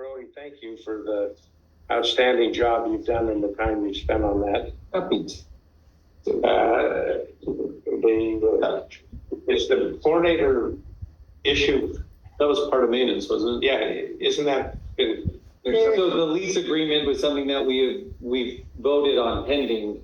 really thank you for the outstanding job you've done and the time you spent on that. Is the chlorinator issue? That was part of maintenance, wasn't it? Yeah, isn't that been? So the lease agreement was something that we voted on pending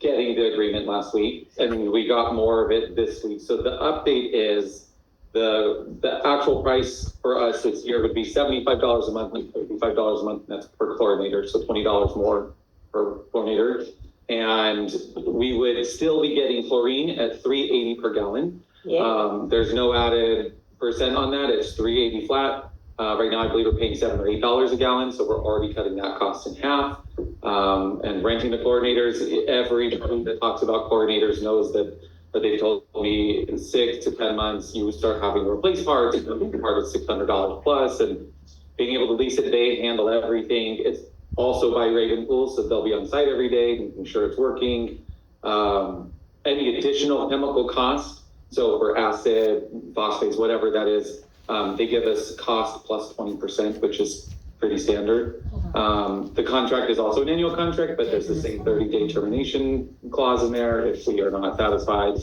getting the agreement last week, and we got more of it this week. So the update is the actual price for us this year would be $75 a month and $55 a month, and that's per chlorinator, so $20 more per chlorinator. And we would still be getting chlorine at $3.80 per gallon. Yeah. There's no added percent on that. It's $3.80 flat. Right now, I believe we're paying $7 or $8 a gallon, so we're already cutting that cost in half. And renting the chlorinators, everyone that talks about chlorinators knows that they told me in 6 to 10 months, you would start having to replace parts, and the part is $600 plus, and being able to lease it, they handle everything. It's also by Ravenpool, so they'll be on site every day, making sure it's working. Any additional chemical cost, so for acid, phosphates, whatever that is, they give us cost plus 20%, which is pretty standard. The contract is also an annual contract, but there's the same 30-day termination clause in there. If we are not satisfied,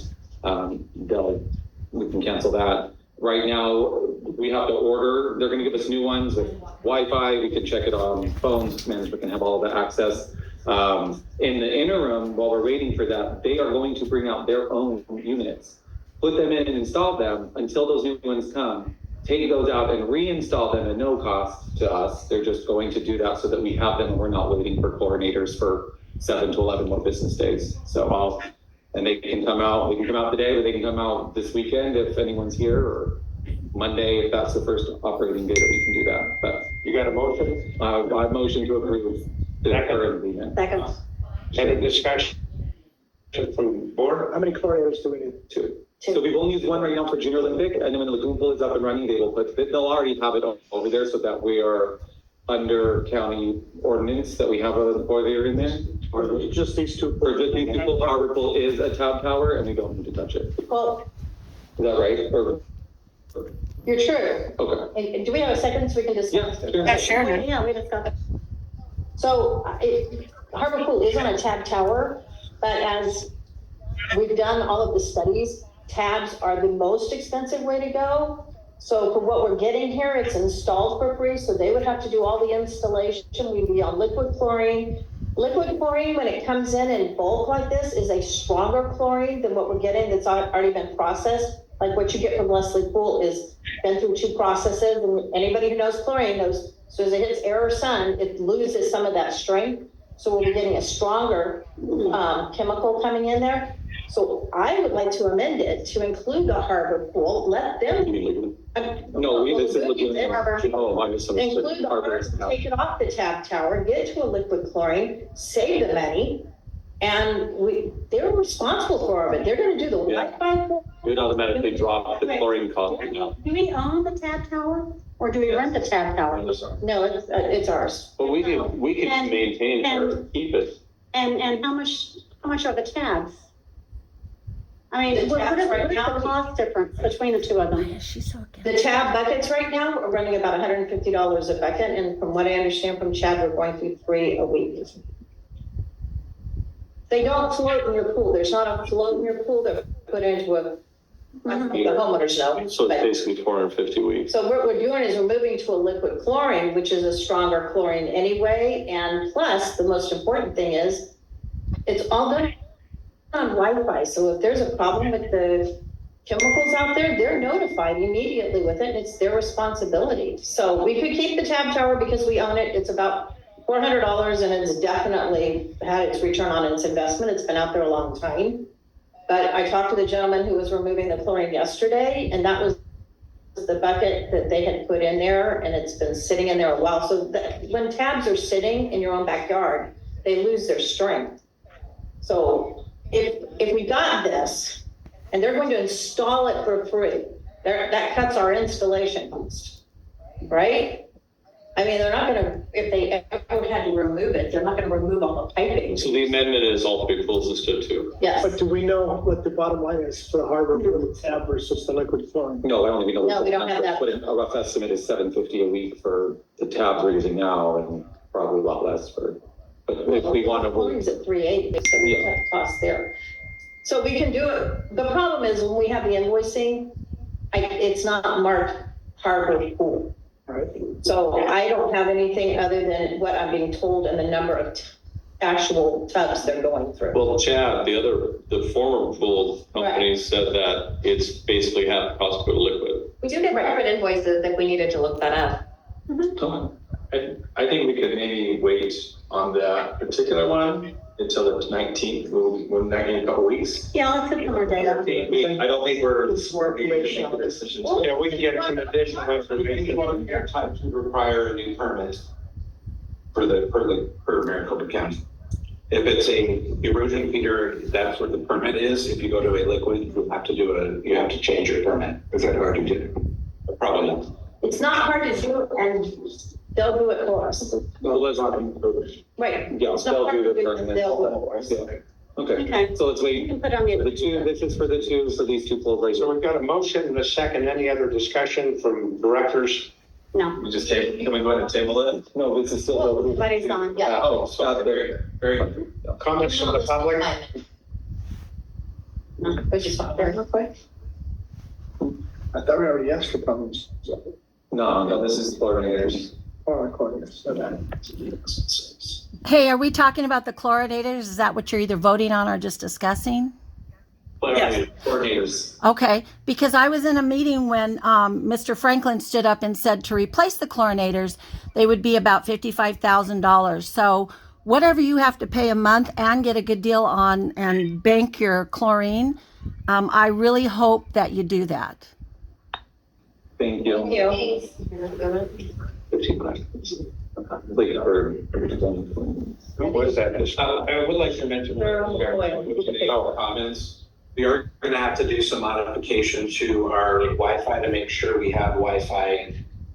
we can cancel that. Right now, we have to order. They're going to give us new ones with Wi-Fi. We can check it on phones. Management can have all the access. In the interim, while we're waiting for that, they are going to bring out their own units, put them in and install them until those new ones come. Take those out and reinstall them at no cost to us. They're just going to do that so that we have them and we're not waiting for chlorinators for 7 to 11 more business days. So and they can come out today, or they can come out this weekend if anyone's here, or Monday if that's the first operating day that we can do that. But you got a motion? I motion to approve the current agreement. Second. Any discussion from the board? How many chlorinators do we need? 2. So we've only used one right now for Junior Olympic, and then when the lagoon pool is up and running, they'll already have it over there so that we are under county ordinance that we have a boiler in there. Or just these two? For just these people, Harbor Pool is a tab tower and we don't need to touch it. Well, is that right? you're true. Okay. And do we have a second so we can discuss? Yeah, sure. Yeah, we discussed it. So Harbor Pool is on a tab tower, but as we've done all of the studies, tabs are the most expensive way to go. So for what we're getting here, it's installed for free. So they would have to do all the installation. We'd be on liquid chlorine. Liquid chlorine, when it comes in bulk like this, is a stronger chlorine than what we're getting that's already been processed. Like what you get from Leslie Pool is been through 2 processes. And anybody who knows chlorine knows, so as it hits air or sun, it loses some of that strength. So we'll be getting a stronger chemical coming in there. So I would like to amend it to include the Harbor Pool, let them. No, we just include the Harbor, Harbor. take it off the tab tower, get to a liquid chlorine, save the money, and they're responsible for it. They're going to do the Wi-Fi. We'd automatically drop the chlorine cost now. Do we own the tab tower, or do we rent the tab tower? No, it's ours. But we can maintain it or keep it. And how much are the tabs? I mean, The what tabs is right the now- cost difference between the 2 of them? The tab buckets right now are running about $150 a bucket, and from what I understand from Chad, we're going through 3 a week. They don't float in your pool. There's not a float in your pool. They're put into a, I think the homeowners know. So but- it's basically 450 weeks. So what we're doing is we're moving to a liquid chlorine, which is a stronger chlorine anyway. And plus, the most important thing is it's all done on Wi-Fi. So if there's a problem with the chemicals out there, they're notified immediately with it, and it's their responsibility. So we could keep the tab tower because we own it. It's about $400, and it's definitely had its return on its investment. It's been out there a long time. But I talked to the gentleman who was removing the chlorine yesterday, and that was the bucket that they had put in there, and it's been sitting in there a while. So when tabs are sitting in your own backyard, they lose their strength. So if we got this, and they're going to install it for free, that cuts our installation cost, right? I mean, they're not gonna, if they ever had to remove it, they're not gonna remove all the piping. So the amendment is all three pools instead of two. Yes. But do we know what the bottom line is for the harbor for the tab versus the liquid flooring? No, I don't even know. No, we don't have that. But a rough estimate is $750 a week for the tabs we're using now, and probably a lot less for, but if we want to. Flooring's at 380, so we have cost there. So we can do it. The problem is when we have the invoicing, it's not marked harbor pool. Right. So I don't have anything other than what I'm being told and the number of actual tubs they're going through. Well, Chad, the former pool company said that it's basically half the cost to put a liquid. We do get separate invoices if we needed to look that up. I think we could maybe wait on that particular one until the 19th, we'll not in a couple weeks. Yeah, let's get some more data. I don't think we're. It's more information. Make a decision. Yeah, we can get some additional information. Time to require a new permit for Maricopa County. If it's a erosion feeder, that's what the permit is. If you go to a liquid, you have to change your permit. Is that hard to do? Probably not. It's not hard to do and they'll do it for us. Well, let's, Right. yeah, It's not they'll hard do to the do, permit. they'll do it for us. Yeah. Okay, Okay. so let's You wait. can put on the. For the two, this is for the two, for these two pools right So here. we've got a motion and a second. Any other discussion from directors? No, We just table, can we go ahead and table it? No, this is still. Well, but it's on. Yeah. Oh, so very good. Comments from the public? We just stop there real quick. I thought we already asked for problems. No, this is chlorinators. Oh, recording this. Okay. Hey, are we talking about the chlorinators? Is that what you're either voting on or just discussing? Coordinators. Okay, because I was in a meeting when Mr. Franklin stood up and said to replace the chlorinators, they would be about $55,000. So whatever you have to pay a month and get a good deal on and bank your chlorine, I really hope that you do that. Thank you. Thank you. 15 minutes. Wait, for. Who was that? I would like to mention comments. We are going to have to do some modification to our Wi-Fi to make sure we have Wi-Fi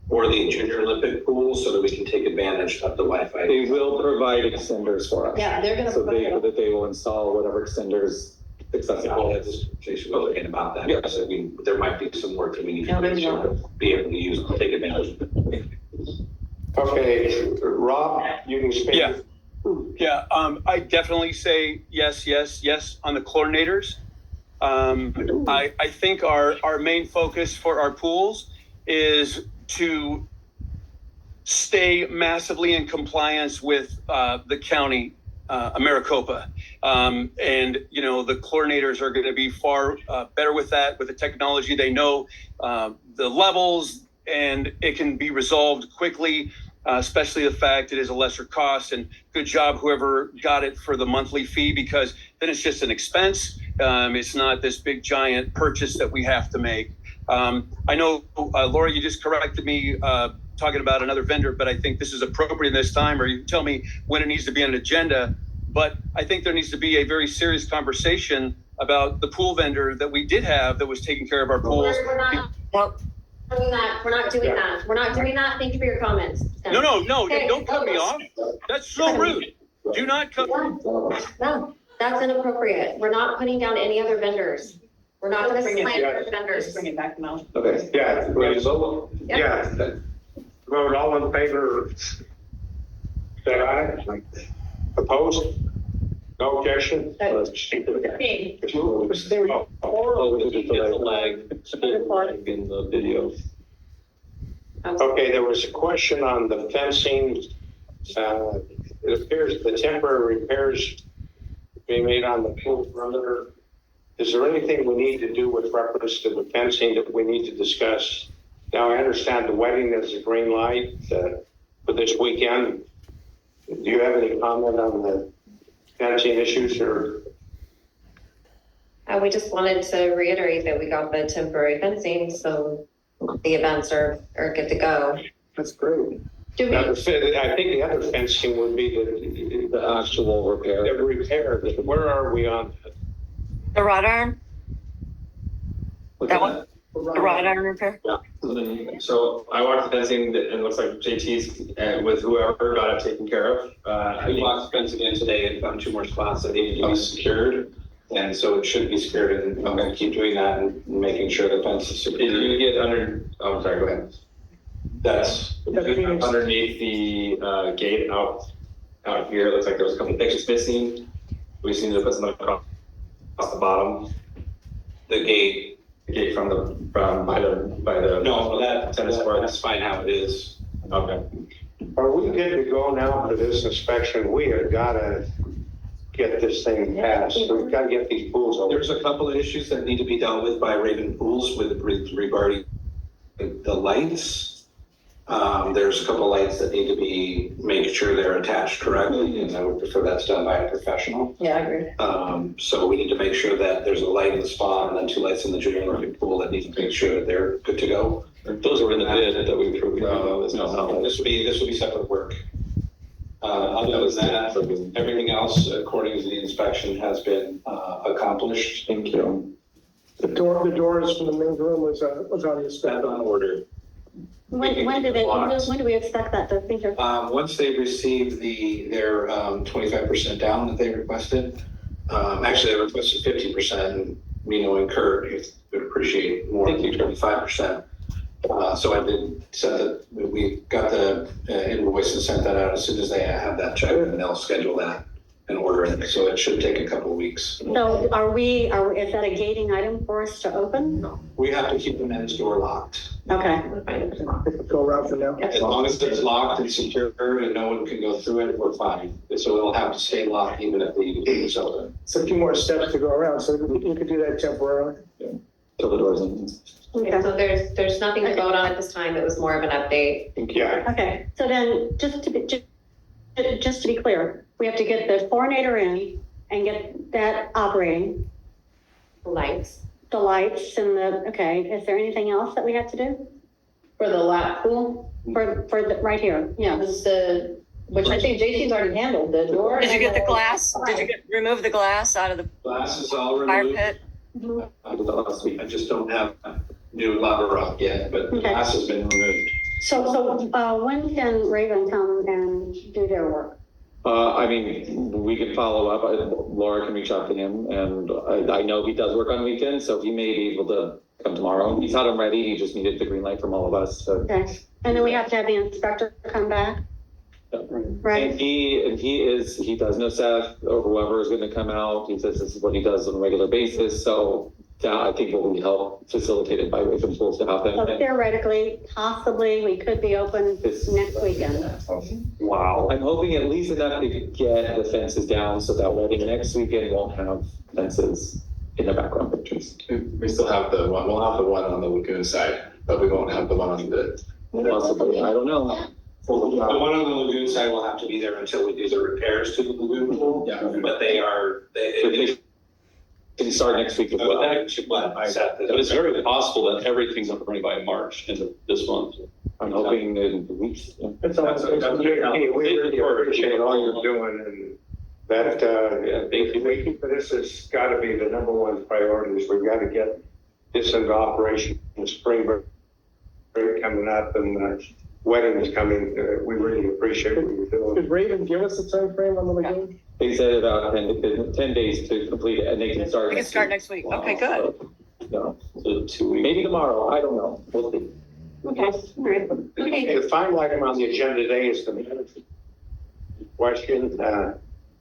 for the junior Olympic pool so that we can take advantage of the Wi-Fi. They will provide extenders for us. Yeah, they're gonna So provide it. that they will install whatever extenders I'll accessible. have this conversation with Lorraine about that. Yeah. Because there might be some work that we need No, to there's do to be able to use, take advantage. Okay, Rob, you can speak. Yeah. Yeah, I definitely say yes on the chlorinators. I think our main focus for our pools is to stay massively in compliance with the county, Maricopa. And, you know, the chlorinators are going to be far better with that, with the technology. They know the levels and it can be resolved quickly. Especially the fact it is a lesser cost, and good job whoever got it for the monthly fee, because then it's just an expense. It's not this big giant purchase that we have to make. I know, Laura, you just corrected me talking about another vendor, but I think this is appropriate this time, or you can tell me when it needs to be on an agenda. But I think there needs to be a very serious conversation about the pool vendor that we did have that was taking care of our pools. We're not doing that. We're not doing that. We're not doing that. Thank you for your comments. No, Okay. don't cut me off. That's so rude. Do not cut. No, that's inappropriate. We're not putting down any other vendors. We're not going to slander the vendors. Bring it back now. Okay. Yeah, vote. Yep. Yeah. Vote all in favor. Say aye. Opposed? No objection? Oh, this is just a lag in the video. Okay, there was a question on the fencing. It appears the temporary repairs being made on the pool perimeter. Is there anything we need to do with reference to the fencing that we need to discuss? Now, I understand the wedding is a green light for this weekend. Do you have any comment on the fencing issues or? We just wanted to reiterate that we got the temporary fencing, so the events are good to go. That's great. Do Now, we, I think the other fencing would be The actual repair. the repair. Where are we on that? The rod arm? What's That one? Wrought iron repair? So I walked the fencing and it looks like JT's with whoever got it taken care of. I We think walked the fence again today and found 2 more spots that need to be secured. And so it should be secured, and I'm gonna keep doing that and making sure the fence is did secured. you get under, oh, I'm sorry, go ahead. That's, Underneath the gate out here, it looks like there was a couple of pictures missing. We just need to put some across the bottom, the gate. the gate from by the. No, Tennis court. that's fine how it is. Okay. Are we good to go now for this inspection? We have gotta get this thing passed. We've gotta get these pools open. There's a couple of issues that need to be dealt with by Raven Pools with regarding the lights. There's a couple of lights that need to be, make sure they're attached correctly, and I would prefer that's done by a professional. Yeah, I agree. So we need to make sure that there's a light in the spa and then 2 lights in the junior Olympic pool that need to make sure that they're good to go. Those are in the bid that we approved. No, this would be separate work. Other than that, everything else according to the inspection has been accomplished. Thank you. The doors from the main room was on the That's spec. on order. When do we expect that to be here? Once they receive their 25% down that they requested, actually they requested 50%, and Mino and Kurt would appreciate more than 25%. So I did set that, we got the invoice and sent that out as soon as they have that check, and they'll schedule that and order it. So it should take a couple of weeks. So is that a gating item for us to open? We have to keep the men's door locked. Okay. Go around for now. As long as it's locked and secure and no one can go through it, we're fine. So it'll have to stay locked even if the gate is open. It's a few more steps to go around, so you could do that temporarily. Till the doors in. Okay. So there's nothing to vote on at this time. It was more of an update. Yeah, Okay, so then, just to be clear, we have to get the chlorinator in and get that operating, Lights the lights and okay, is there anything else that we have to do? For the lap pool, Right here, yeah. this, which I think JT's already handled, the door. Did you get the glass? Did you remove the glass out of the Glass is all fire removed. pit? I did that last week. I just don't have new lava rock yet, but the Okay. glass has been removed. So when can Raven come and do their work? I mean, we can follow up. Laura can reach out to him, and I know he does work on weekends, so he may be able to come tomorrow. He's had them ready. He just needed the green light from all of us. So. Okay, and then we have to have the inspector come back, right? And he does know Seth or whoever is going to come out. He says this is what he does on a regular basis. So I think it will be help facilitated by Raven Pools to have them. So theoretically, possibly, we could be open next weekend. Wow. I'm hoping at least enough to get the fences down so that way next weekend won't have fences in the background pictures. We still have we'll have the one on the lagoon side, but we won't have the one on the. Possibly, I don't know. The one on the lagoon side will have to be there until we do the repairs to the lagoon pool. Yeah. But They can start next week as well. But it's very possible that everything's up and running by March into this month. I'm hoping in weeks. Yeah. It's all, Hey, we really appreciate all you're doing, and that, thank you. this has gotta be the #1 priority, is we've gotta get this into operation. The spring break coming up and weddings coming, we really appreciate what you're doing. Did Raven give us a time frame on the lagoon? They said about 10 days to complete it, and they can start. We can start next week. Okay, good. No, So 2 weeks. maybe tomorrow. I don't know. We'll see. Okay, all right. Okay. The final item on the agenda today is the management question.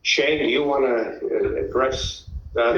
Shane, do you want to address that?